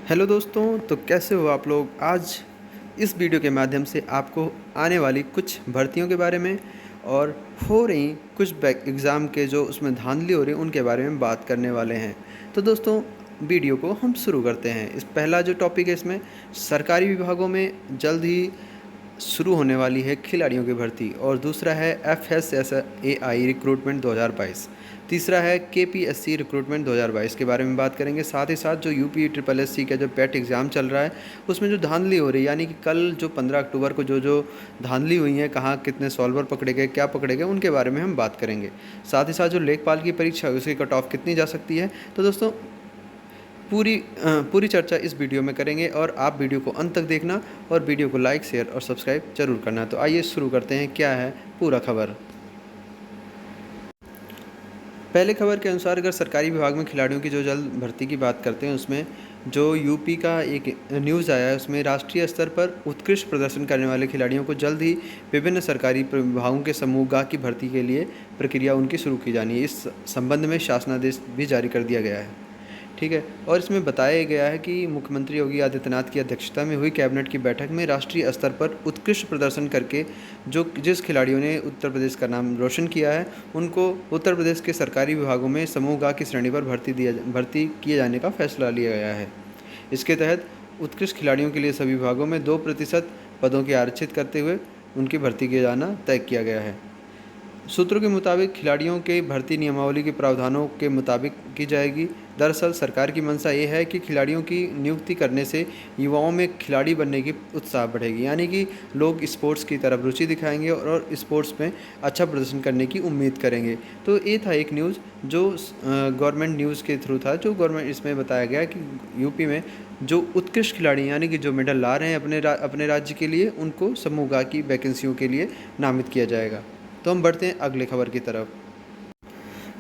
Hello दोस्तों, तो कैसे हो आप लोग। आज इस वीडियो के माध्यम से आपको आने वाली कुछ भर्तियों के बारे में और हो रही कुछ एग्ज़ाम के जो उसमें धांधली हो रही है उनके बारे में बात करने वाले हैं। तो दोस्तों, वीडियो को हम शुरू करते हैं। इस पहला जो टॉपिक है, इसमें सरकारी विभागों में जल्द ही शुरू होने वाली है खिलाड़ियों की भर्ती, और दूसरा है FSSAI रिक्रूटमेंट 2022। तीसरा है KPSC रिक्रूटमेंट 2022 के बारे में बात करेंगे। साथ ही साथ जो UPSSC का जो पेट एग्ज़ाम चल रहा है उसमें जो धांधली हो रही है, यानी कि कल जो 15 अक्टूबर को जो धांधली हुई है, कहाँ कितने सॉल्वर पकड़े गए, क्या पकड़े गए, उनके बारे में हम बात करेंगे। साथ ही साथ जो लेखपाल की परीक्षा है उसकी कट ऑफ कितनी जा सकती है। तो दोस्तों, पूरी चर्चा इस वीडियो में करेंगे, और आप वीडियो को अंत तक देखना और वीडियो को लाइक, शेयर और सब्सक्राइब जरूर करना। तो आइए शुरू करते हैं, क्या है पूरा खबर। पहले खबर के अनुसार अगर सरकारी विभाग में खिलाड़ियों की जो जल्द भर्ती की बात करते हैं, उसमें जो यूपी का एक न्यूज़ आया है, उसमें राष्ट्रीय स्तर पर उत्कृष्ट प्रदर्शन करने वाले खिलाड़ियों को जल्द ही विभिन्न सरकारी विभागों के समूह गा की भर्ती के लिए प्रक्रिया उनकी शुरू की जानी है। इस संबंध में शासनादेश भी जारी कर दिया गया है। ठीक है। और इसमें बताया गया है कि मुख्यमंत्री योगी आदित्यनाथ की अध्यक्षता में हुई कैबिनेट की बैठक में राष्ट्रीय स्तर पर उत्कृष्ट प्रदर्शन करके जिस खिलाड़ियों ने उत्तर प्रदेश का नाम रोशन किया है, उनको उत्तर प्रदेश के सरकारी विभागों में समूह गा की श्रेणी पर भर्ती किए जाने का फैसला लिया गया है। इसके तहत उत्कृष्ट खिलाड़ियों के लिए सभी विभागों में 2% पदों के आरक्षित करते हुए उनकी भर्ती किया जाना तय किया गया है। सूत्रों के मुताबिक खिलाड़ियों के भर्ती नियमावली के प्रावधानों के मुताबिक की जाएगी। दरअसल सरकार की मंशा ये है कि खिलाड़ियों की नियुक्ति करने से युवाओं में खिलाड़ी बनने की उत्साह बढ़ेगी, यानी कि लोग स्पोर्ट्स की तरफ रुचि दिखाएंगे और स्पोर्ट्स में अच्छा प्रदर्शन करने की उम्मीद करेंगे। तो ये था एक न्यूज़ जो गवर्नमेंट न्यूज़ के थ्रू था, जो गवर्नमेंट इसमें बताया गया कि यूपी में जो उत्कृष्ट खिलाड़ी यानी कि जो मेडल ला रहे हैं अपने राज्य के लिए, उनको समूह गा की वैकेंसियों के लिए नामित किया जाएगा। तो हम बढ़ते हैं अगले खबर की तरफ।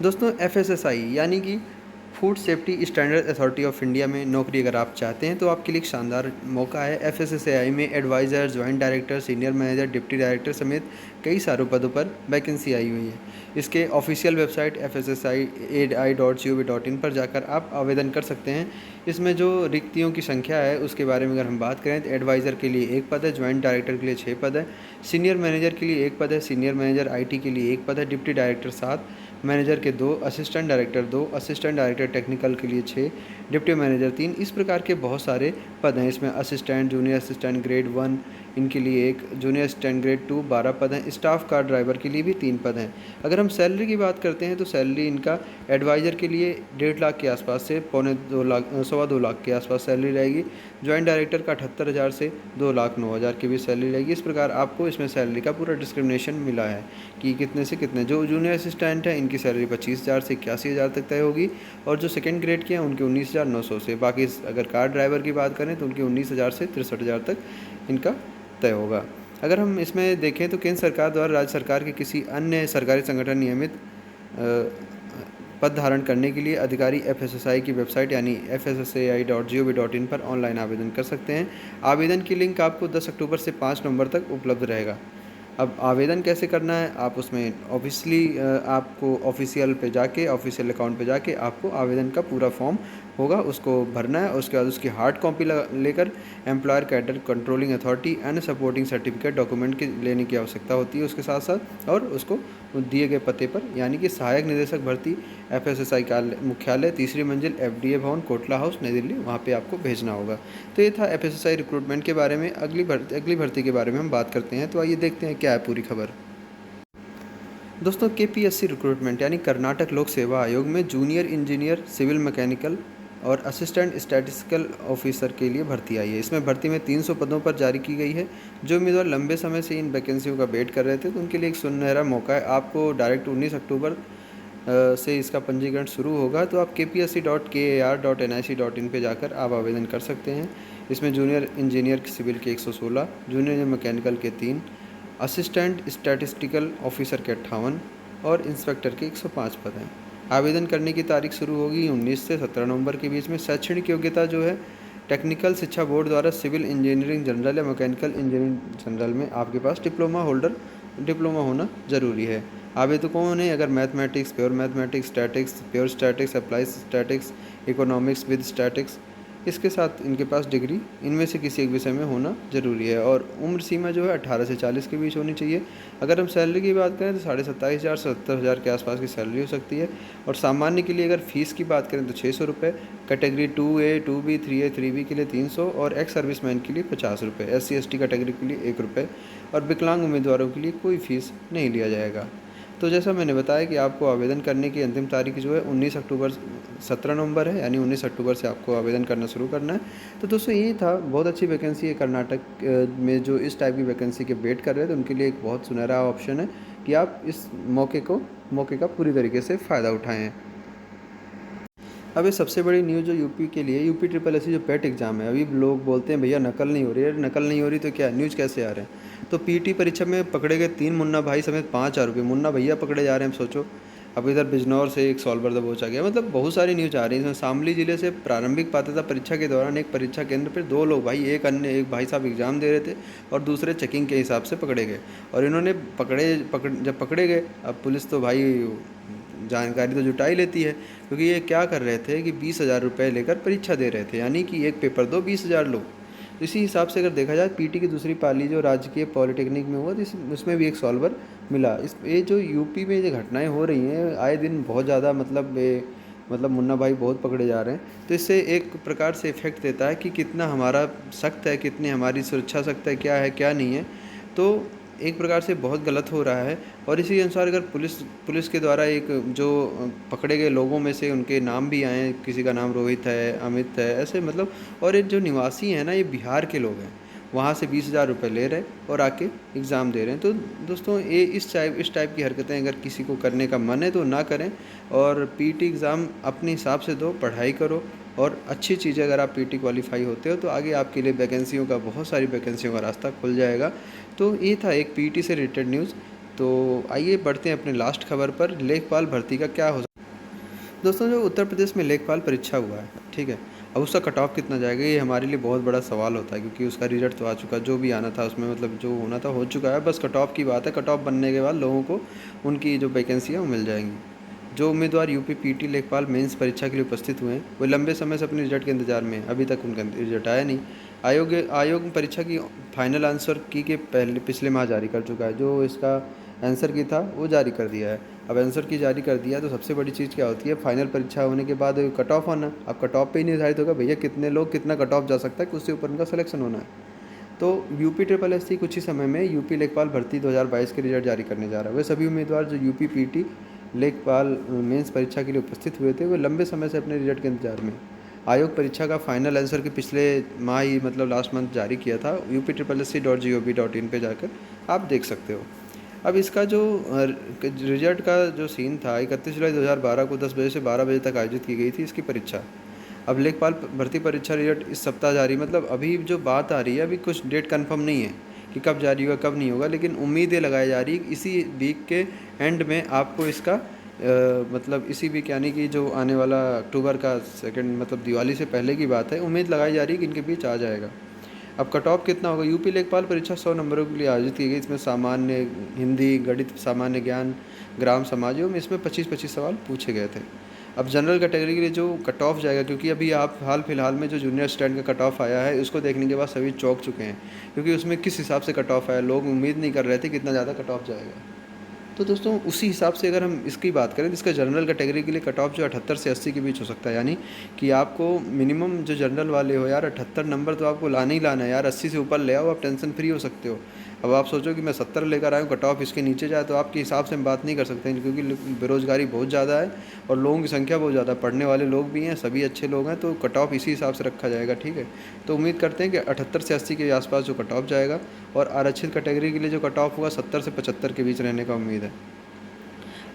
दोस्तों, FSSAI यानी कि food safety standard authority of India में नौकरी अगर आप चाहते हैं तो आपके लिए एक शानदार मौका है। FSSAI में advisor, joint director, senior manager, deputy director समेत कई सारे पदों पर वैकेंसी आई हुई है। इसके ऑफिशियल वेबसाइट FSSAI.gov.in पर जाकर आप आवेदन कर सकते हैं। इसमें जो रिक्तियों की संख्या है उसके बारे में अगर हम बात करें तो एडवाइज़र के लिए 1 पद है, ज्वाइंट डायरेक्टर के लिए 6 पद है, सीनियर मैनेजर के लिए 1 पद है, सीनियर मैनेजर IT के लिए 1 पद है, डिप्टी डायरेक्टर 7, मैनेजर के 2, assistant director 2, assistant director technical के लिए 6, डिप्टी मैनेजर 3। इस प्रकार के बहुत सारे पद हैं। इसमें असिस्टेंट, जूनियर असिस्टेंट ग्रेड 1 इनके लिए 1, जूनियर असिस्टेंट ग्रेड 2 12 पद हैं, स्टाफ कार ड्राइवर के लिए भी 3 पद हैं। अगर हम सैलरी की बात करते हैं तो सैलरी इनका एडवाइज़र के लिए 1.5 लाख के आसपास से पौने 2 लाख 2.25 लाख के आसपास सैलरी रहेगी। ज्वाइंट डायरेक्टर का 78,000 से 2,09,000 की भी सैलरी रहेगी। इस प्रकार आपको इसमें सैलरी का पूरा डिस्क्रिमिनेशन मिला है कि कितने से कितने। जो जूनियर असिस्टेंट है इनकी सैलरी 25,000 से 81,000 तक तय होगी, और जो सेकंड ग्रेड के हैं उनके 19,900 से। बाकी अगर कार ड्राइवर की बात करें तो उनकी 19,000 से 63,000 तक इनका तय होगा। अगर हम इसमें देखें तो केंद्र सरकार द्वारा राज्य सरकार के किसी अन्य सरकारी संगठन नियमित पद धारण करने के लिए अधिकारी FSSAI की वेबसाइट यानी FSSAI.gov.in पर ऑनलाइन आवेदन कर सकते हैं। आवेदन की लिंक आपको 10 अक्टूबर से 5 नवंबर तक उपलब्ध रहेगा। अब आवेदन कैसे करना है, आप उसमें आपको ऑफिशियल पे जाके, ऑफिशियल अकाउंट पे जाके आपको आवेदन का पूरा फॉर्म होगा, उसको भरना है। उसके बाद उसकी हार्ड कॉपी लेकर employer cadre controlling authority and supporting certificate document की लेने की आवश्यकता होती है उसके साथ साथ, और उसको दिए गए पते पर यानी कि सहायक निदेशक भर्ती FSSAI का मुख्यालय, 3री मंजिल, FDA भवन, कोटला हाउस, नई दिल्ली, वहाँ पे आपको भेजना होगा। तो ये था FSSAI रिक्रूटमेंट के बारे में। अगली भर्ती के बारे में हम बात करते हैं। तो आइए देखते हैं क्या है पूरी खबर। दोस्तों, KPSC रिक्रूटमेंट यानी कर्नाटक लोक सेवा आयोग में जूनियर इंजीनियर, सिविल मैकेनिकल और असिस्टेंट स्टैटिस्टिकल ऑफिसर के लिए भर्ती आई है। इसमें भर्ती में 300 पदों पर जारी की गई है। जो उम्मीदवार लंबे समय से इन वैकेंसियों का वेट कर रहे थे तो उनके लिए एक सुनहरा मौका है। आपको डायरेक्ट 19 अक्टूबर से इसका पंजीकरण शुरू होगा। तो आप kpsc.kar.nic.in पे जाकर आप आवेदन कर सकते हैं। इसमें जूनियर इंजीनियर सिविल के 116, जूनियर मैकेनिकल के 3, असिस्टेंट स्टैटिस्टिकल ऑफिसर के 58 और इंस्पेक्टर के 105 पद हैं। आवेदन करने की तारीख शुरू होगी 19 से 17 नवंबर के बीच में। शैक्षणिक योग्यता जो है, टेक्निकल शिक्षा बोर्ड द्वारा सिविल इंजीनियरिंग जनरल या मैकेनिकल इंजीनियरिंग जनरल में आपके पास डिप्लोमा होना ज़रूरी है। आवेदकों ने अगर mathematics, pure mathematics, statics, pure statics, applied statics, economics with statics इसके साथ इनके पास डिग्री इनमें से किसी एक विषय में होना ज़रूरी है। और उम्र सीमा जो है 18 से 40 के बीच होनी चाहिए। अगर हम सैलरी की बात करें तो 27,500 से 70,000 के आसपास की सैलरी हो सकती है। और सामान्य के लिए अगर फ़ीस की बात करें तो 600 रुपये, category 2A 2B 3A 3B के लिए 300 और एक्स सर्विसमैन के लिए 50 रुपये, SC ST कैटेगरी के लिए 1 रुपये और विकलांग उम्मीदवारों के लिए कोई फ़ीस नहीं लिया जाएगा। तो जैसा मैंने बताया कि आपको आवेदन करने की अंतिम तारीख जो है 19 अक्टूबर 17 नवंबर है, यानी 19 अक्टूबर से आपको आवेदन करना शुरू करना है। तो दोस्तों ये था, बहुत अच्छी वैकेंसी है कर्नाटक में। जो इस टाइप की वैकेंसी के वेट कर रहे हैं तो उनके लिए एक बहुत सुनहरा ऑप्शन है कि आप इस मौके का पूरी तरीके से फ़ायदा उठाएँ। अब ये सबसे बड़ी न्यूज़ जो यूपी के लिए, यूपी ट्रिपल एस जो पेट एग्ज़ाम है, अभी लोग बोलते हैं भैया नकल नहीं हो रही है, नकल नहीं हो रही तो क्या न्यूज़ कैसे आ रहे हैं। तो पीटी परीक्षा में पकड़े गए 3 मुन्ना भाई समेत 5 आरोपी, मुन्ना भैया पकड़े जा रहे हैं। सोचो, अब इधर बिजनौर से एक सॉल्वर दबोचा गया। मतलब बहुत सारी न्यूज़ आ रही है इसमें। शामली जिले से प्रारंभिक पात्रता परीक्षा के दौरान एक परीक्षा केंद्र पर 2 लोग भाई, एक भाई साहब एग्ज़ाम दे रहे थे और दूसरे चेकिंग के हिसाब से पकड़े गए। और इन्होंने जब पकड़े गए, अब पुलिस तो भाई जानकारी तो जुटा ही लेती है, क्योंकि ये क्या कर रहे थे कि 20,000 रुपये लेकर परीक्षा दे रहे थे, यानी कि एक पेपर दो 20,000 लो। तो इसी हिसाब से अगर देखा जाए, पीटी की दूसरी पाली जो राजकीय पॉलिटेक्निक में हुआ तो उसमें भी एक सॉल्वर मिला। ये जो यूपी में ये घटनाएं हो रही हैं आए दिन बहुत ज़्यादा, मतलब मुन्ना भाई बहुत पकड़े जा रहे हैं। तो इससे एक प्रकार से इफ़ेक्ट देता है कि कितना हमारा सख्त है, कितनी हमारी सुरक्षा सख्त है, क्या नहीं है। तो एक प्रकार से बहुत गलत हो रहा है। और इसी अनुसार अगर पुलिस के द्वारा एक जो पकड़े गए लोगों में से उनके नाम भी आए, किसी का नाम रोहित है, अमित है, ऐसे मतलब। और ये जो निवासी हैं ना, ये बिहार के लोग हैं, वहाँ से 20,000 रुपये ले रहे और आके एग्ज़ाम दे रहे हैं। तो दोस्तों ये इस टाइप की हरकतें अगर किसी को करने का मन है तो ना करें। और पीटी एग्ज़ाम अपने हिसाब से दो, पढ़ाई करो और अच्छी चीज़ें, अगर आप पीटी क्वालिफाई होते हो तो आगे आपके लिए बहुत सारी वैकेंसियों का रास्ता खुल जाएगा। तो ये था एक पीटी से रिलेटेड न्यूज़। तो आइए बढ़ते हैं अपने लास्ट खबर पर, लेखपाल भर्ती का क्या हो सकता है। दोस्तों, जो उत्तर प्रदेश में लेखपाल परीक्षा हुआ है, ठीक है, अब उसका कट ऑफ कितना जाएगा, ये हमारे लिए बहुत बड़ा सवाल होता है, क्योंकि उसका रिजल्ट तो आ चुका, जो भी आना था उसमें, मतलब जो होना था हो चुका है। बस कट ऑफ की बात है। कट ऑफ बनने के बाद लोगों को उनकी जो वैकेंसी है वो मिल जाएंगी। जो उम्मीदवार यूपी पीटी लेखपाल मेंस परीक्षा के लिए उपस्थित हुए हैं वो लंबे समय से अपने रिजल्ट के इंतजार में हैं। अभी तक उनका रिजल्ट आया नहीं। आयोग परीक्षा की फाइनल आंसर की के पिछले माह जारी कर चुका है। जो इसका आंसर की था वो जारी कर दिया है। अब आंसर की जारी कर दिया तो सबसे बड़ी चीज़ क्या होती है, फाइनल परीक्षा होने के बाद कट ऑफ आना। अब कट ऑफ पे ही निर्धारित होगा भैया कितने लोग कितना कट ऑफ जा सकता है, उससे ऊपर उनका सिलेक्शन होना है। तो यूपी ट्रिपल एस कुछ ही समय में यूपी लेखपाल भर्ती 2022 के रिजल्ट जारी करने जा रहा है। वे सभी उम्मीदवार जो यूपी पीटी लेखपाल मेंस परीक्षा के लिए उपस्थित हुए थे वो लंबे समय से अपने रिजल्ट के इंतजार में। आयोग परीक्षा का फाइनल आंसर के पिछले माह ही, मतलब लास्ट मंथ जारी किया था। UP.SC.gov.in पे जाकर आप देख सकते हो। अब इसका जो रिजल्ट का जो सीन था, 31 जुलाई 2012 को 10 बजे से 12 बजे तक आयोजित की गई थी इसकी परीक्षा। अब लेखपाल भर्ती परीक्षा रिजल्ट इस सप्ताह जारी, मतलब अभी जो बात आ रही है, अभी कुछ डेट कंफर्म नहीं है कि कब जारी होगा कब नहीं होगा, लेकिन उम्मीद ये लगाई जा रही है इसी वीक के एंड में आपको इसका मतलब इसी वीक, यानी कि जो आने वाला अक्टूबर का सेकंड, मतलब दिवाली से पहले की बात है, उम्मीद लगाई जा रही है कि इनके बीच आ जाएगा। अब कट ऑफ कितना होगा, यूपी लेखपाल परीक्षा 100 नंबरों के लिए आयोजित की गई। इसमें सामान्य हिंदी, गणित, सामान्य ज्ञान, ग्राम समाज में इसमें 25-25 सवाल पूछे गए थे। अब जनरल कैटेगरी के लिए जो कट ऑफ जाएगा, क्योंकि अभी आप हाल फिलहाल में जो जूनियर स्टैंड का कट ऑफ आया है उसको देखने के बाद सभी चौंक चुके हैं, क्योंकि उसमें किस हिसाब से कट ऑफ आया, लोग उम्मीद नहीं कर रहे थे कितना ज़्यादा कट ऑफ जाएगा। तो दोस्तों उसी हिसाब से अगर हम इसकी बात करें तो इसका जनरल कैटेगरी के लिए कट ऑफ जो 78 से 80 के बीच हो सकता है, यानी कि आपको मिनिमम जो जनरल वाले हो यार 78 नंबर तो आपको लाना ही लाना है यार। 80 से ऊपर ले आओ, आप टेंशन फ्री हो सकते हो। अब आप सोचो कि मैं 70 लेकर आया हूँ, कट ऑफ इसके नीचे जाए, तो आपके हिसाब से हम बात नहीं कर सकते, क्योंकि बेरोज़गारी बहुत ज़्यादा है और लोगों की संख्या बहुत ज़्यादा, पढ़ने वाले लोग भी हैं, सभी अच्छे लोग हैं, तो कट ऑफ इसी हिसाब से रखा जाएगा, ठीक है। तो उम्मीद करते हैं कि 78 से 80 के आसपास जो कट ऑफ जाएगा। और आरक्षित कैटेगरी के लिए जो कट ऑफ होगा 70 से 75 के बीच रहने का उम्मीद है।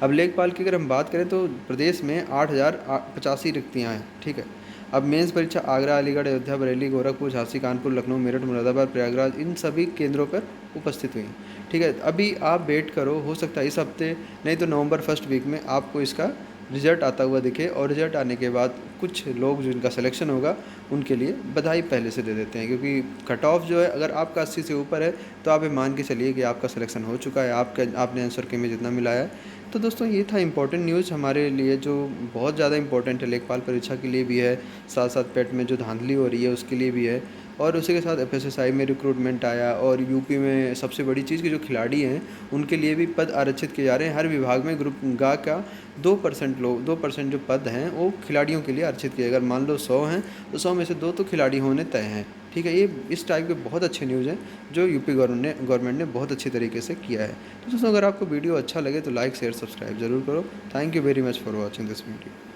अब लेखपाल की अगर हम बात करें तो प्रदेश में 8,085 रिक्तियाँ हैं, ठीक है। अब मेंस परीक्षा आगरा, अलीगढ़, अयोध्या, बरेली, गोरखपुर, झांसी, कानपुर, लखनऊ, मेरठ, मुरादाबाद, प्रयागराज, इन सभी केंद्रों पर उपस्थित हुई, ठीक है। अभी आप वेट करो, हो सकता है इस हफ्ते नहीं तो नवंबर फर्स्ट वीक में आपको इसका रिजल्ट आता हुआ दिखे। और रिजल्ट आने के बाद कुछ लोग जिनका सिलेक्शन होगा उनके लिए बधाई पहले से दे देते हैं, क्योंकि कट ऑफ जो है अगर आपका 80 से ऊपर है तो आप ये मान के चलिए कि आपका सिलेक्शन हो चुका है, आपने आंसर के में जितना मिलाया है। तो दोस्तों ये था इम्पोर्टेंट न्यूज़ हमारे लिए, जो बहुत ज़्यादा इम्पोर्टेंट है, लेखपाल परीक्षा के लिए भी है, साथ-साथ पेट में जो धांधली हो रही है उसके लिए भी है, और उसी के साथ एफएसएसआई में रिक्रूटमेंट आया, और यूपी में सबसे बड़ी चीज़ कि जो खिलाड़ी हैं उनके लिए भी पद आरक्षित किए जा रहे हैं। हर विभाग में ग्रुप गा का 2% जो पद हैं वो खिलाड़ियों के लिए आरक्षित किए। अगर मान लो 100 हैं तो 100 में से 2 तो खिलाड़ी होने तय हैं। ठीक है, ये इस टाइप के बहुत अच्छे न्यूज़ हैं जो यूपी गवर्नमेंट ने बहुत अच्छी तरीके से किया है। तो दोस्तों, अगर आपको वीडियो अच्छा लगे तो लाइक शेयर सब्सक्राइब ज़रूर करो। Thank you very much for watching this video.